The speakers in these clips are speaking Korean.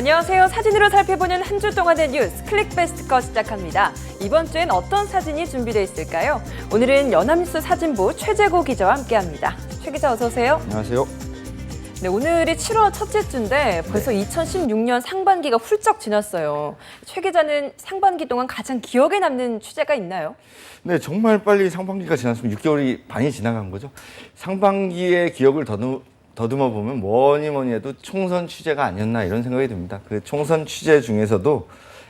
안녕하세요. 사진으로 살펴보는 한 주 동안의 뉴스 클릭베스트 거 시작합니다. 이번 주엔 어떤 사진이 준비되어 있을까요? 오늘은 연합뉴스 사진부 최재고 기자와 함께합니다. 최 기자 어서 오세요. 안녕하세요. 네, 오늘이 7월 첫째 주인데 벌써 2016년 상반기가 훌쩍 지났어요. 최 기자는 상반기 동안 가장 기억에 남는 취재가 있나요? 네, 정말 빨리 상반기가 지났으면 6개월이 반이 지나간 거죠. 상반기의 기억을 더듬어 보면 뭐니 해도 총선 취재가 아니었나 이런 생각이 듭니다. 그 총선 취재 중에서도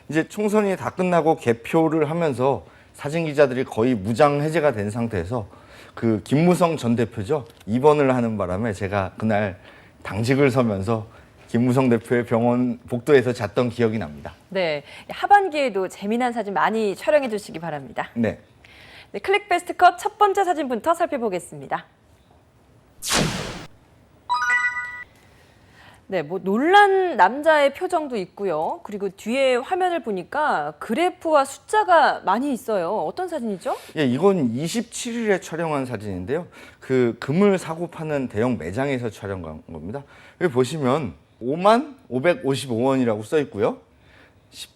이제 총선이 다 끝나고 개표를 하면서 사진 기자들이 거의 무장 해제가 된 상태에서 그 김무성 전 대표죠. 입원을 하는 바람에 제가 그날 당직을 서면서 김무성 대표의 병원 복도에서 잤던 기억이 납니다. 네, 하반기에도 재미난 사진 많이 촬영해 주시기 바랍니다. 네. 네, 클릭베스트 컷 첫 번째 사진부터 살펴보겠습니다. 네, 뭐 놀란 남자의 표정도 있고요. 그리고 뒤에 화면을 보니까 그래프와 숫자가 많이 있어요. 어떤 사진이죠? 예, 이건 27일에 촬영한 사진인데요. 그 금을 사고 파는 대형 매장에서 촬영한 겁니다. 여기 보시면 55,555원이라고 써 있고요.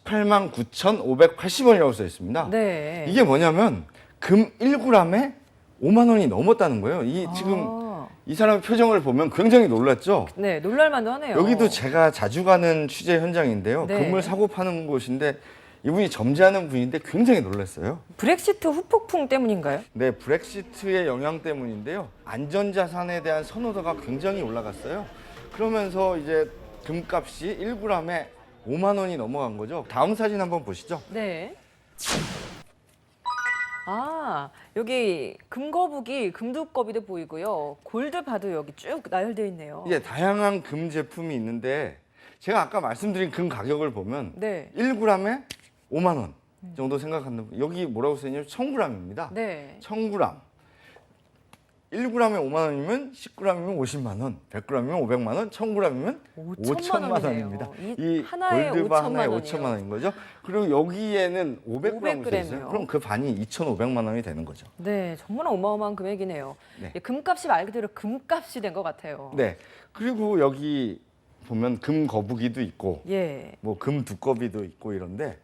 189,580원이라고 써 있습니다. 네. 이게 뭐냐면 금 1g에 5만 원이 넘었다는 거예요. 지금 이 사람의 표정을 보면 굉장히 놀랐죠? 네, 놀랄만도 하네요. 여기도 제가 자주 가는 취재 현장인데요. 네. 금을 사고 파는 곳인데 이분이 점지하는 분인데 굉장히 놀랐어요. 브렉시트 후폭풍 때문인가요? 네, 브렉시트의 영향 때문인데요. 안전자산에 대한 선호도가 굉장히 올라갔어요. 그러면서 이제 금값이 1g에 5만 원이 넘어간 거죠. 다음 사진 한번 보시죠. 네. 아, 여기 금거북이, 금두꺼비도 보이고요. 골드바도 여기 쭉 나열되어 있네요. 이제 다양한 금 제품이 있는데 제가 아까 말씀드린 금 가격을 보면 네. 1g에 5만 원 정도 생각하는 여기 뭐라고 써있냐면 1,000g입니다. 네. 1,000g. 1g에 5만 원이면 10g이면 50만 원, 100g이면 500만 원, 1,000g이면 5천만 원입니다. 이 하나에 골드바 5천만 하나에 원이에요. 5천만 원인 거죠. 그리고 여기에는 500g 써 있어요. 이요. 그럼 그 반이 2,500만 원이 되는 거죠. 네, 정말 어마어마한 금액이네요. 네. 예, 금값이 말 그대로 금값이 된 것 같아요. 네. 그리고 여기 보면 금 거북이도 있고 예. 뭐 금 두꺼비도 있고 이런데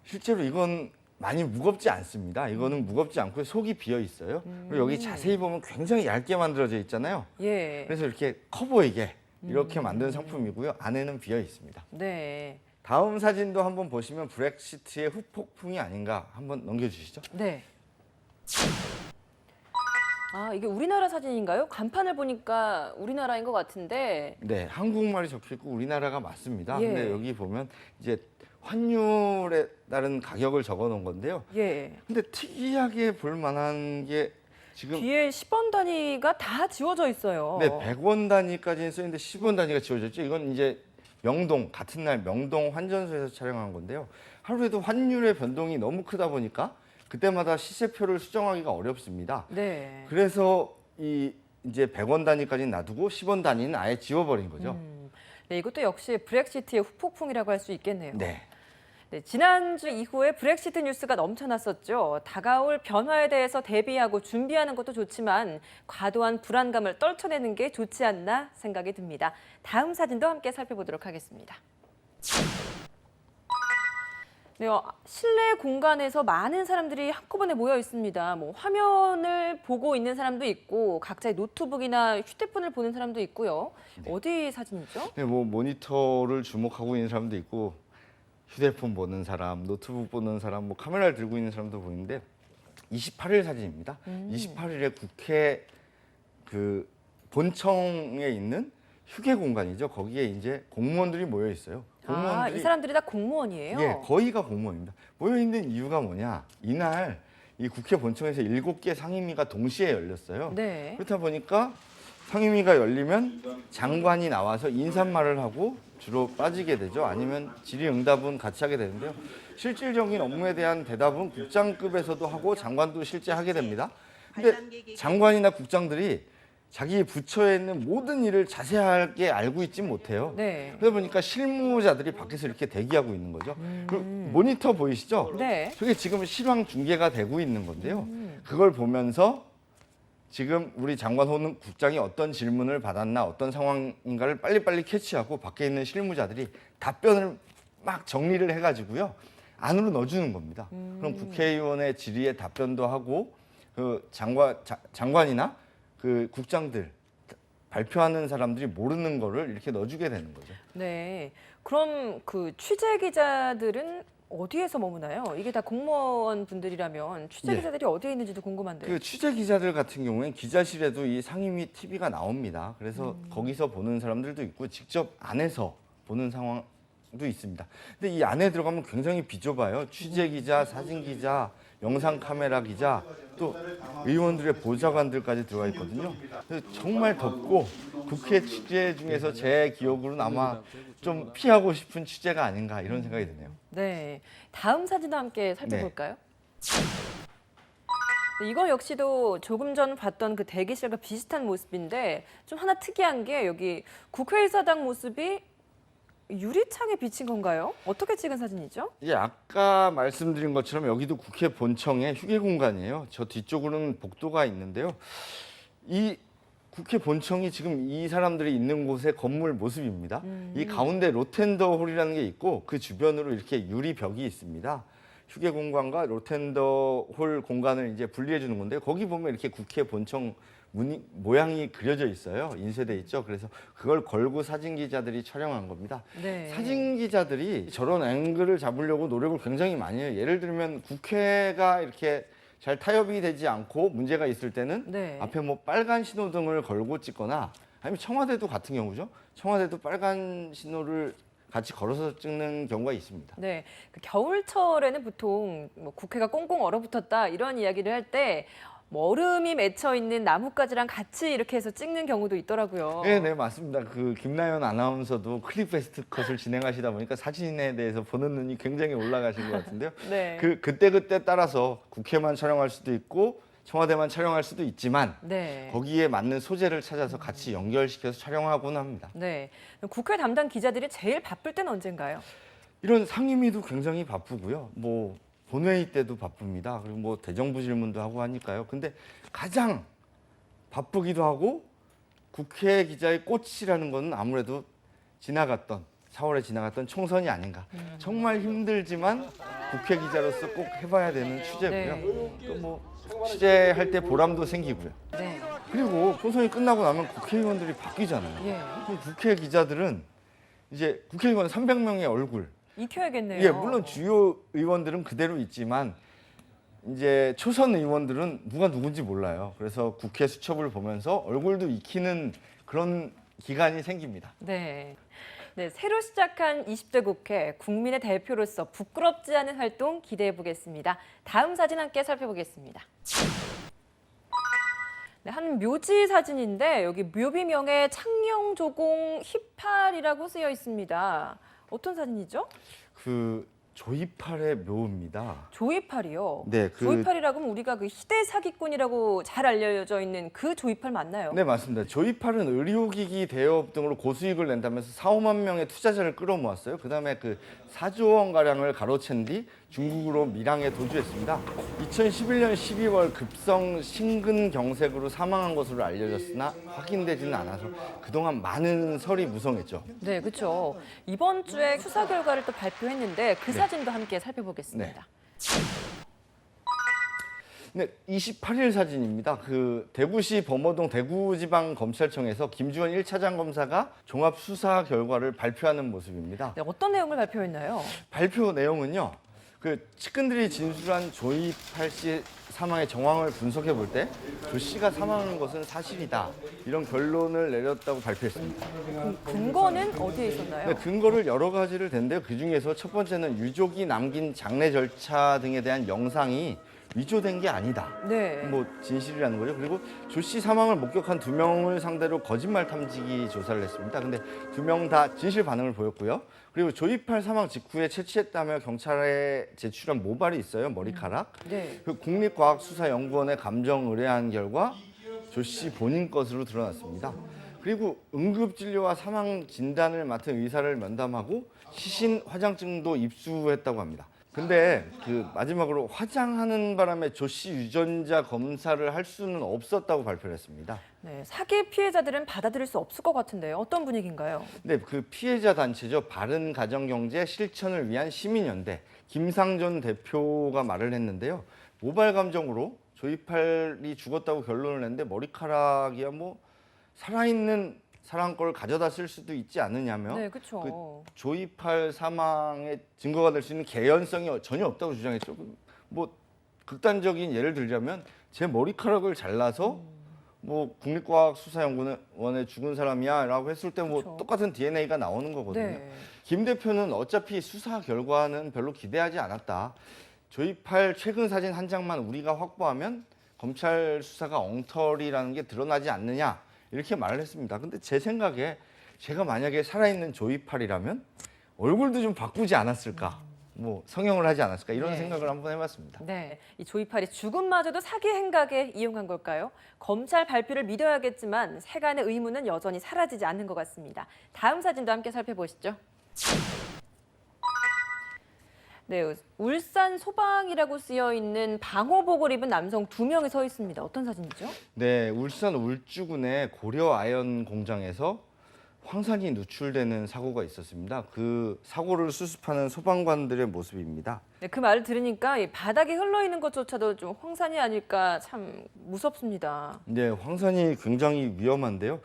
실제로 이건 많이 무겁지 않습니다. 이거는 무겁지 않고 속이 비어 있어요. 그리고 여기 자세히 보면 굉장히 얇게 만들어져 있잖아요. 예. 그래서 이렇게 커 보이게 이렇게 만든 상품이고요. 안에는 비어 있습니다. 네. 다음 사진도 한번 보시면 브렉시트의 후폭풍이 아닌가 한번 넘겨주시죠. 네. 아, 이게 우리나라 사진인가요? 간판을 보니까 우리나라인 것 같은데. 네, 한국말이 적혀 있고 우리나라가 맞습니다. 예. 근데 여기 보면 이제 환율에 따른 가격을 적어 놓은 건데요. 예. 근데 특이하게 볼 만한 게 지금 뒤에 10원 단위가 다 지워져 있어요. 네, 100원 단위까지는 써 있는데 10원 단위가 지워졌죠. 이건 이제 명동 같은 날 명동 환전소에서 촬영한 건데요. 하루에도 환율의 변동이 너무 크다 보니까 그때마다 시세표를 수정하기가 어렵습니다. 네. 그래서 이제 100원 단위까지는 놔두고 10원 단위는 아예 지워버린 거죠. 네, 이것도 역시 브렉시트의 후폭풍이라고 할 수 있겠네요. 네. 네, 지난주 이후에 브렉시트 뉴스가 넘쳐났었죠. 다가올 변화에 대해서 대비하고 준비하는 것도 좋지만 과도한 불안감을 떨쳐내는 게 좋지 않나 생각이 듭니다. 다음 사진도 함께 살펴보도록 하겠습니다. 네, 실내 공간에서 많은 사람들이 한꺼번에 모여 있습니다. 뭐 화면을 보고 있는 사람도 있고 각자의 노트북이나 휴대폰을 보는 사람도 있고요. 네. 어디 사진이죠? 네, 뭐 모니터를 주목하고 있는 사람도 있고 휴대폰 보는 사람, 노트북 보는 사람, 뭐 카메라를 들고 있는 사람도 보이는데 28일 사진입니다. 28일에 국회 그 본청에 있는 휴게 공간이죠. 거기에 이제 공무원들이 모여 있어요. 아, 이 사람들이 다 공무원이에요? 예, 거의가 공무원입니다. 모여 있는 이유가 뭐냐? 이날 이 국회 본청에서 7개 상임위가 동시에 열렸어요. 네. 그렇다 보니까 상임위가 열리면 장관이 나와서 인사말을 하고 주로 빠지게 되죠. 아니면 질의응답은 같이 하게 되는데요. 실질적인 업무에 대한 대답은 국장급에서도 하고 장관도 실제 하게 됩니다. 근데 장관이나 국장들이 자기 부처에 있는 모든 일을 자세하게 알고 있지 못해요. 네. 그러다 보니까 실무자들이 밖에서 이렇게 대기하고 있는 거죠. 그리고 모니터 보이시죠? 네. 저게 지금 실황 중계가 되고 있는 건데요. 그걸 보면서 지금 우리 장관 혹은 국장이 어떤 질문을 받았나 어떤 상황인가를 빨리빨리 캐치하고 밖에 있는 실무자들이 답변을 막 정리를 해가지고요 안으로 넣어주는 겁니다. 그럼 국회의원의 질의에 답변도 하고 그 장관이나 그 국장들 발표하는 사람들이 모르는 거를 이렇게 넣어주게 되는 거죠. 네. 그럼 그 취재 기자들은 어디에서 머무나요? 이게 다 공무원 분들이라면 취재 예. 기자들이 어디에 있는지도 궁금한데요. 그 취재 기자들 같은 경우엔 기자실에도 이 상임위 TV가 나옵니다. 그래서 거기서 보는 사람들도 있고 직접 안에서 보는 상황도 있습니다. 근데 이 안에 들어가면 굉장히 비좁아요. 취재 기자, 사진 기자, 영상 카메라 기자, 또 의원들의 보좌관들까지 들어가 있거든요. 그래서 정말 덥고 국회 취재 중에서 제 기억으로는 아마 좀 피하고 싶은 취재가 아닌가 이런 생각이 드네요. 네. 다음 사진도 함께 살펴볼까요? 네, 이거 역시도 조금 전 봤던 그 대기실과 비슷한 모습인데 좀 하나 특이한 게 여기 국회의사당 모습이 유리창에 비친 건가요? 어떻게 찍은 사진이죠? 이게 아까 말씀드린 것처럼 여기도 국회 본청의 휴게 공간이에요. 저 뒤쪽으로는 복도가 있는데요. 이 국회 본청이 지금 이 사람들이 있는 곳의 건물 모습입니다. 이 가운데 로텐더 홀이라는 게 있고 그 주변으로 이렇게 유리 벽이 있습니다. 휴게 공간과 로텐더 홀 공간을 이제 분리해 주는 건데 거기 보면 이렇게 국회 본청 모양이 그려져 있어요. 인쇄돼 있죠. 그래서 그걸 걸고 사진 기자들이 촬영한 겁니다. 네. 사진 기자들이 저런 앵글을 잡으려고 노력을 굉장히 많이 해요. 예를 들면 국회가 이렇게 잘 타협이 되지 않고 문제가 있을 때는 네. 앞에 뭐 빨간 신호등을 걸고 찍거나 아니면 청와대도 같은 경우죠. 청와대도 빨간 신호를 같이 걸어서 찍는 경우가 있습니다. 네, 그 겨울철에는 보통 뭐 국회가 꽁꽁 얼어붙었다 이런 이야기를 할 때 뭐 얼음이 맺혀 있는 나뭇가지랑 같이 이렇게 해서 찍는 경우도 있더라고요. 네, 맞습니다. 그 김나연 아나운서도 클립 베스트 컷을 진행하시다 보니까 사진에 대해서 보는 눈이 굉장히 올라가신 것 같은데요. 네. 그때 따라서 국회만 촬영할 수도 있고 청와대만 촬영할 수도 있지만 네. 거기에 맞는 소재를 찾아서 같이 연결시켜서 촬영하곤 합니다. 네. 국회 담당 기자들이 제일 바쁠 때는 언젠가요? 이런 상임위도 굉장히 바쁘고요. 뭐 본회의 때도 바쁩니다. 그리고 뭐 대정부 질문도 하고 하니까요. 근데 가장 바쁘기도 하고 국회 기자의 꽃이라는 건 아무래도 4월에 지나갔던 총선이 아닌가. 정말 힘들지만 국회 기자로서 꼭 해봐야 되는 취재고요. 네. 또 뭐 취재할 때 보람도 생기고요. 네. 그리고 총선이 끝나고 나면 국회의원들이 바뀌잖아요. 예. 그럼 국회 기자들은 이제 국회의원 300명의 얼굴. 익혀야겠네요. 예, 물론 주요 의원들은 그대로 있지만 이제 초선 의원들은 누가 누군지 몰라요. 그래서 국회 수첩을 보면서 얼굴도 익히는 그런 기간이 생깁니다. 네. 네, 새로 시작한 20대 국회 국민의 대표로서 부끄럽지 않은 활동 기대해 보겠습니다. 다음 사진 함께 살펴보겠습니다. 네, 한 묘지 사진인데 여기 묘비명에 창녕조공 힙할이라고 쓰여 있습니다. 어떤 사진이죠? 그 조이팔의 묘입니다. 조이팔이요. 네, 조이팔이라고 하면 우리가 그 희대 사기꾼이라고 잘 알려져 있는 그 조이팔 맞나요? 네, 맞습니다. 조이팔은 의료기기 대여업 등으로 고수익을 낸다면서 4, 5만 명의 투자자를 끌어모았어요. 그다음에 그 4조 원 가량을 가로챈 뒤 중국으로 밀항에 도주했습니다. 2011년 12월 급성 심근경색으로 사망한 것으로 알려졌으나 확인되지는 않아서 그동안 많은 설이 무성했죠. 네, 그렇죠. 이번 주에 수사 결과를 또 발표했는데 그 사진도 함께 살펴보겠습니다. 네, 28일 사진입니다. 그 대구시 범어동 대구지방검찰청에서 김주원 1차장 검사가 종합 수사 결과를 발표하는 모습입니다. 네, 어떤 내용을 발표했나요? 발표 내용은요. 그 측근들이 진술한 조이팔 씨 사망의 정황을 분석해 볼 때 조 씨가 사망한 것은 사실이다. 이런 결론을 내렸다고 발표했습니다. 근거는 어디에 있었나요? 네, 근거를 여러 가지를 댔는데요. 그중에서 첫 번째는 유족이 남긴 장례 절차 등에 대한 영상이 위조된 게 아니다. 네. 뭐 진실이라는 거죠. 그리고 조 씨 사망을 목격한 2명을 상대로 거짓말 탐지기 조사를 했습니다. 근데 2명 다 진실 반응을 보였고요. 그리고 조이팔 사망 직후에 채취했다며 경찰에 제출한 모발이 있어요. 머리카락. 네. 그 국립과학수사연구원에 감정 의뢰한 결과 조 씨 본인 것으로 드러났습니다. 그리고 응급진료와 사망 진단을 맡은 의사를 면담하고 시신 화장증도 입수했다고 합니다. 근데 그 마지막으로 화장하는 바람에 조 씨 유전자 검사를 할 수는 없었다고 발표를 했습니다. 네, 사기 피해자들은 받아들일 수 없을 것 같은데요. 어떤 분위기인가요? 네, 그 피해자 단체죠. 바른가정경제 실천을 위한 시민연대 김상존 대표가 말을 했는데요. 모발 감정으로 조이팔이 죽었다고 결론을 냈는데 머리카락이야 뭐 살아있는 사람 걸 가져다 쓸 수도 있지 않느냐며 네, 그렇죠. 조이팔 사망의 증거가 될 수 있는 개연성이 전혀 없다고 주장했죠. 뭐 극단적인 예를 들자면 제 머리카락을 잘라서 뭐 국립과학수사연구원에 죽은 사람이야라고 했을 때 뭐 그쵸. 똑같은 DNA가 나오는 거거든요. 네. 김 대표는 어차피 수사 결과는 별로 기대하지 않았다. 조이팔 최근 사진 한 장만 우리가 확보하면 검찰 수사가 엉터리라는 게 드러나지 않느냐 이렇게 말을 했습니다. 근데 제 생각에 제가 만약에 살아있는 조이팔이라면 얼굴도 좀 바꾸지 않았을까, 뭐 성형을 하지 않았을까 이런 네. 생각을 한번 해봤습니다. 네, 이 조이팔이 죽음마저도 사기 행각에 이용한 걸까요? 검찰 발표를 믿어야겠지만 세간의 의문은 여전히 사라지지 않는 것 같습니다. 다음 사진도 함께 살펴보시죠. 네, 울산 소방이라고 쓰여 있는 방호복을 입은 남성 2명이 서 있습니다. 어떤 사진이죠? 네, 울산 울주군의 고려 아연 공장에서 황산이 누출되는 사고가 있었습니다. 그 사고를 수습하는 소방관들의 모습입니다. 네, 그 말을 들으니까 이 바닥에 흘러 있는 것조차도 좀 황산이 아닐까 참 무섭습니다. 네, 황산이 굉장히 위험한데요.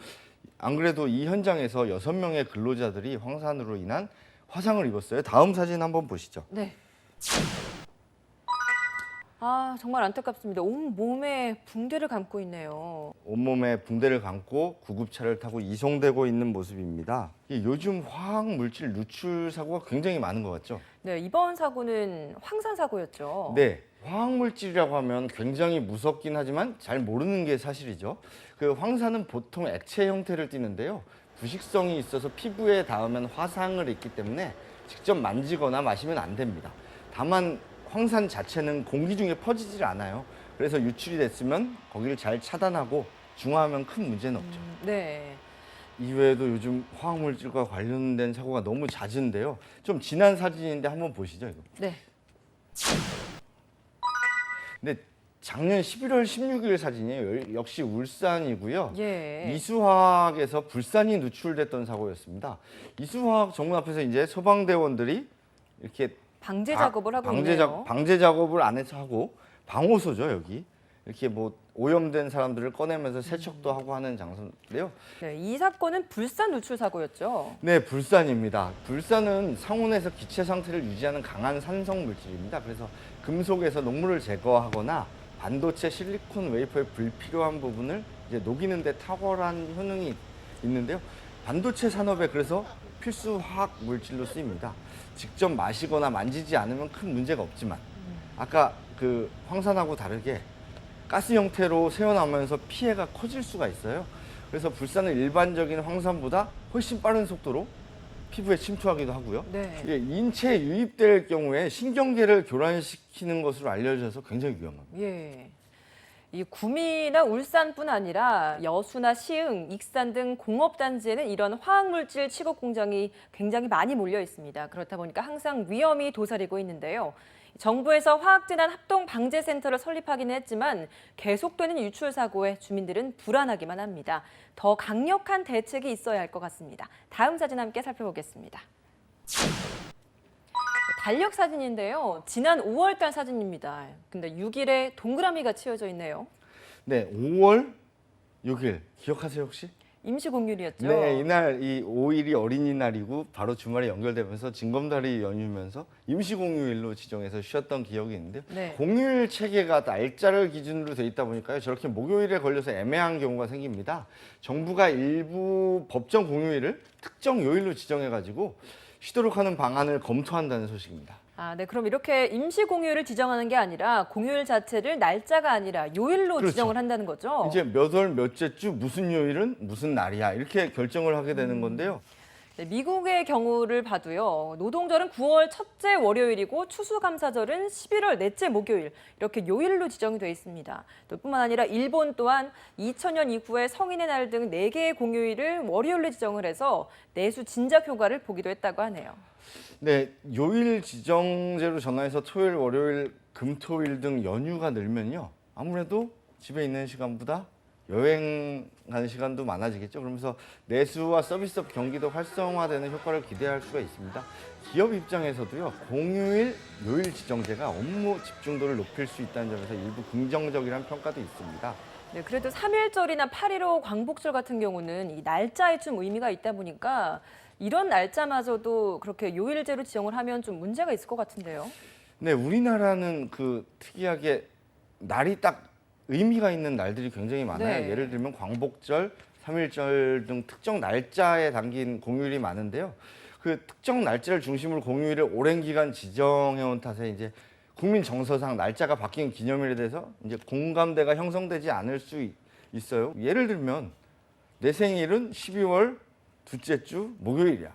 안 그래도 이 현장에서 6명의 근로자들이 황산으로 인한 화상을 입었어요. 다음 사진 한번 보시죠. 네. 아, 정말 안타깝습니다. 온 몸에 붕대를 감고 있네요. 온몸에 붕대를 감고 구급차를 타고 이송되고 있는 모습입니다. 요즘 화학 물질 누출 사고가 굉장히 많은 것 같죠? 네, 이번 사고는 황산 사고였죠. 네, 화학 물질이라고 하면 굉장히 무섭긴 하지만 잘 모르는 게 사실이죠. 그 황산은 보통 액체 형태를 띠는데요. 부식성이 있어서 피부에 닿으면 화상을 입기 때문에 직접 만지거나 마시면 안 됩니다. 다만 황산 자체는 공기 중에 퍼지질 않아요. 그래서 유출이 됐으면 거기를 잘 차단하고 중화하면 큰 문제는 없죠. 네. 이외에도 요즘 화학물질과 관련된 사고가 너무 잦은데요. 좀 지난 사진인데 한번 보시죠, 이거. 네. 근데 작년 11월 16일 사진이에요. 역시 울산이고요. 예. 이수화학에서 불산이 누출됐던 사고였습니다. 이수화학 정문 앞에서 이제 소방대원들이 이렇게 방제 작업을 하고 있네요. 방제 작업을 안에서 하고 방호소죠, 여기. 이렇게 뭐 오염된 사람들을 꺼내면서 세척도 하고 하는 장소인데요. 네, 이 사건은 불산 누출 사고였죠. 네, 불산입니다. 불산은 상온에서 기체 상태를 유지하는 강한 산성 물질입니다. 그래서 금속에서 녹물을 제거하거나 반도체 실리콘 웨이퍼의 불필요한 부분을 이제 녹이는 데 탁월한 효능이 있는데요. 반도체 산업에 그래서 필수 화학 물질로 쓰입니다. 직접 마시거나 만지지 않으면 큰 문제가 없지만 아까 그 황산하고 다르게 가스 형태로 새어나오면서 피해가 커질 수가 있어요. 그래서 불산은 일반적인 황산보다 훨씬 빠른 속도로 피부에 침투하기도 하고요. 네. 이게 인체에 유입될 경우에 신경계를 교란시키는 것으로 알려져서 굉장히 위험합니다. 예. 이 구미나 울산뿐 아니라 여수나 시흥, 익산 등 공업단지에는 이런 화학물질 취급 공장이 굉장히 많이 몰려 있습니다. 그렇다 보니까 항상 위험이 도사리고 있는데요. 정부에서 화학재난 합동방제센터를 설립하기는 했지만 계속되는 유출 사고에 주민들은 불안하기만 합니다. 더 강력한 대책이 있어야 할 것 같습니다. 다음 사진 함께 살펴보겠습니다. 달력 사진인데요. 지난 5월 달 사진입니다. 근데 6일에 동그라미가 치어져 있네요. 네, 5월 6일 기억하세요 혹시? 임시공휴일이었죠. 네, 이날 이 5일이 어린이날이고 바로 주말에 연결되면서 징검다리 연휴면서 임시공휴일로 지정해서 쉬었던 기억이 있는데요. 네. 공휴일 체계가 날짜를 기준으로 돼 있다 보니까요. 저렇게 목요일에 걸려서 애매한 경우가 생깁니다. 정부가 일부 법정 공휴일을 특정 요일로 지정해가지고 쉬도록 하는 방안을 검토한다는 소식입니다. 아, 네. 그럼 이렇게 임시공휴일을 지정하는 게 아니라 공휴일 자체를 날짜가 아니라 요일로 그렇죠. 지정을 한다는 거죠. 이제 몇 월 몇째 주 무슨 요일은 무슨 날이야 이렇게 결정을 하게 되는 건데요. 네, 미국의 경우를 봐도요. 노동절은 9월 첫째 월요일이고 추수감사절은 11월 넷째 목요일 이렇게 요일로 지정이 돼 있습니다. 또 뿐만 아니라 일본 또한 2000년 이후에 성인의 날 등 4개의 공휴일을 월요일로 지정을 해서 내수 진작 효과를 보기도 했다고 하네요. 네, 요일 지정제로 전환해서 토요일, 월요일, 금, 토일 등 연휴가 늘면요. 아무래도 집에 있는 시간보다 여행 가는 시간도 많아지겠죠. 그러면서 내수와 서비스업 경기도 활성화되는 효과를 기대할 수가 있습니다. 기업 입장에서도요. 공휴일, 요일 지정제가 업무 집중도를 높일 수 있다는 점에서 일부 긍정적이라는 평가도 있습니다. 네, 그래도 3.1절이나 8.15 광복절 같은 경우는 이 날짜에 좀 의미가 있다 보니까 이런 날짜마저도 그렇게 요일제로 지정을 하면 좀 문제가 있을 것 같은데요. 네, 우리나라는 그 특이하게 날이 딱 의미가 있는 날들이 굉장히 많아요. 네. 예를 들면 광복절, 3.1절 등 특정 날짜에 담긴 공휴일이 많은데요. 그 특정 날짜를 중심으로 공휴일을 오랜 기간 지정해온 탓에 이제 국민 정서상 날짜가 바뀐 기념일에 대해서 이제 공감대가 형성되지 않을 수 있어요. 예를 들면 내 생일은 12월 둘째 주 목요일이야.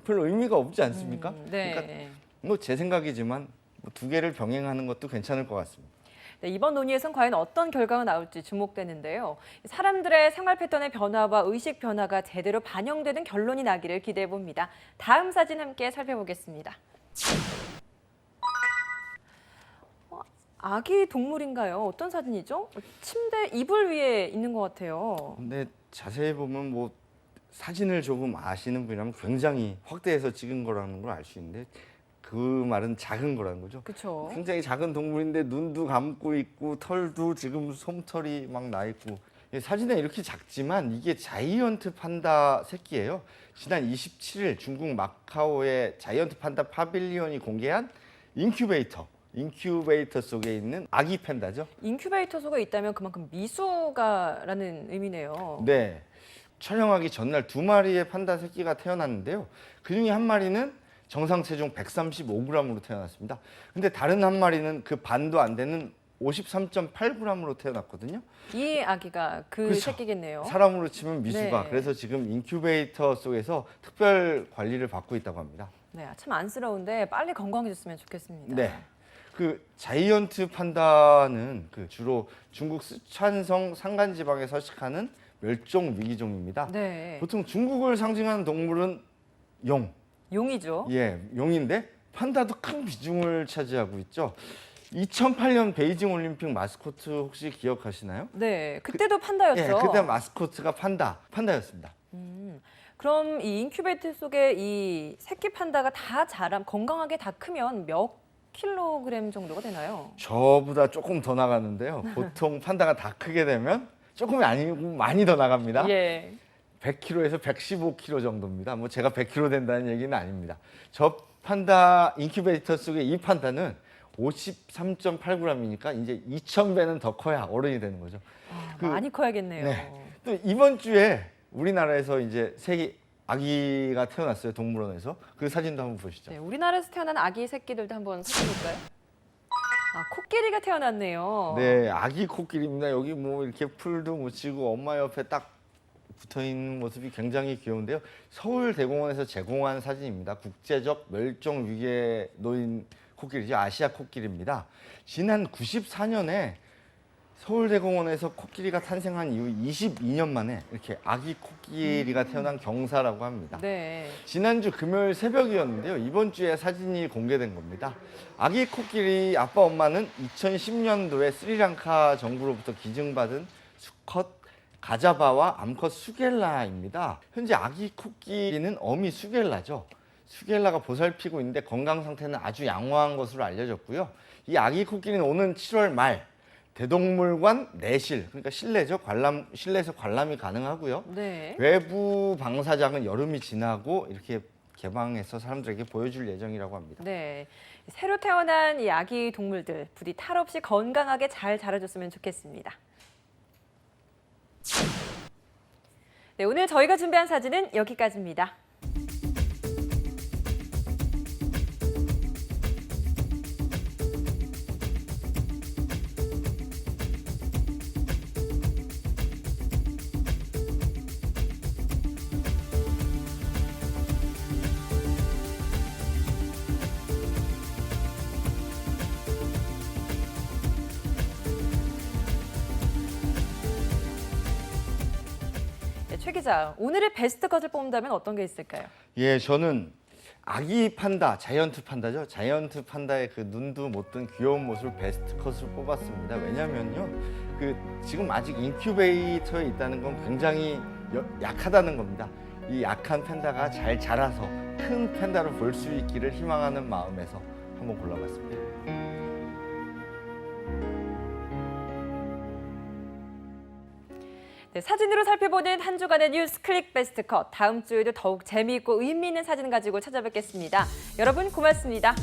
별로 의미가 없지 않습니까? 네. 그러니까 뭐 제 생각이지만 두 개를 병행하는 것도 괜찮을 것 같습니다. 네, 이번 논의에선 과연 어떤 결과가 나올지 주목되는데요. 사람들의 생활 패턴의 변화와 의식 변화가 제대로 반영되는 결론이 나기를 기대해 봅니다. 다음 사진 함께 살펴보겠습니다. 아기 동물인가요? 어떤 사진이죠? 침대 이불 위에 있는 것 같아요. 근데 자세히 보면 뭐 사진을 조금 아시는 분이라면 굉장히 확대해서 찍은 거라는 걸 알 수 있는데 그 말은 작은 거라는 거죠. 그렇죠. 굉장히 작은 동물인데 눈도 감고 있고 털도 지금 솜털이 막 나 있고 사진에 이렇게 작지만 이게 자이언트 판다 새끼예요. 지난 27일 중국 마카오의 자이언트 판다 파빌리온이 공개한 인큐베이터 속에 있는 아기 팬다죠. 인큐베이터 속에 있다면 그만큼 미숙아라는 의미네요. 네. 촬영하기 전날 2마리의 판다 새끼가 태어났는데요. 그중에 한 마리는 정상 체중 135g으로 태어났습니다. 근데 다른 한 마리는 그 반도 안 되는 53.8g으로 태어났거든요. 이 아기가 그 그렇죠. 새끼겠네요. 사람으로 치면 미숙아. 네. 그래서 지금 인큐베이터 속에서 특별 관리를 받고 있다고 합니다. 네, 참 안쓰러운데 빨리 건강해졌으면 좋겠습니다. 네. 그 자이언트 판다는 그 주로 중국 쓰촨성 산간 지방에 서식하는 멸종 위기종입니다. 네. 보통 중국을 상징하는 동물은 용. 용이죠. 예, 용인데 판다도 큰 비중을 차지하고 있죠. 2008년 베이징 올림픽 마스코트 혹시 기억하시나요? 네, 그때도 판다였죠. 예, 그때 마스코트가 판다였습니다. 그럼 이 인큐베이터 속에 이 새끼 판다가 다 자라 건강하게 다 크면 몇 킬로그램 정도가 되나요? 저보다 조금 더 나가는데요. 보통 판다가 다 크게 되면 조금이 아니고 많이 더 나갑니다. 예. 100kg에서 115kg 정도입니다. 뭐 제가 100kg 된다는 얘기는 아닙니다. 저 판다 인큐베이터 속의 이 판다는 53.8g이니까 이제 2,000배는 더 커야 어른이 되는 거죠. 아, 그- 많이 커야겠네요. 네. 또 이번 주에 우리나라에서 이제 새 아기가 태어났어요. 동물원에서. 그 사진도 한번 보시죠. 네, 우리나라에서 태어난 아기 새끼들도 한번 살펴볼까요? 아, 코끼리가 태어났네요. 네, 아기 코끼리입니다. 여기 뭐 이렇게 풀도 묻히고 엄마 옆에 딱 붙어 있는 모습이 굉장히 귀여운데요. 서울대공원에서 제공한 사진입니다. 국제적 멸종 위기에 놓인 코끼리죠. 아시아 코끼리입니다. 지난 94년에 서울대공원에서 코끼리가 탄생한 이후 22년 만에 이렇게 아기 코끼리가 태어난 경사라고 합니다. 네. 지난주 금요일 새벽이었는데요. 이번 주에 사진이 공개된 겁니다. 아기 코끼리 아빠 엄마는 2010년도에 스리랑카 정부로부터 기증받은 수컷 가자바와 암컷 수겔라입니다. 현재 아기 코끼리는 어미 수겔라죠. 수겔라가 보살피고 있는데 건강 상태는 아주 양호한 것으로 알려졌고요. 이 아기 코끼리는 오는 7월 말 대동물관 내실, 그러니까 실내죠. 실내에서 관람이 가능하고요. 네. 외부 방사장은 여름이 지나고 이렇게 개방해서 사람들에게 보여줄 예정이라고 합니다. 네. 새로 태어난 이 아기 동물들 부디 탈 없이 건강하게 잘 자라줬으면 좋겠습니다. 네, 오늘 저희가 준비한 사진은 여기까지입니다. 기자, 오늘의 베스트 컷을 뽑는다면 어떤 게 있을까요? 예, 저는 아기 판다, 자이언트 판다죠. 자이언트 판다의 그 눈도 못 뜬 귀여운 모습을 베스트 컷으로 뽑았습니다. 왜냐면요, 지금 아직 인큐베이터에 있다는 건 굉장히 약하다는 겁니다. 이 약한 팬다가 잘 자라서 큰 팬다로 볼 수 있기를 희망하는 마음에서 한번 골라봤습니다. 네, 사진으로 살펴보는 한 주간의 뉴스 클릭 베스트 컷. 다음 주에도 더욱 재미있고 의미 있는 사진 가지고 찾아뵙겠습니다. 여러분 고맙습니다.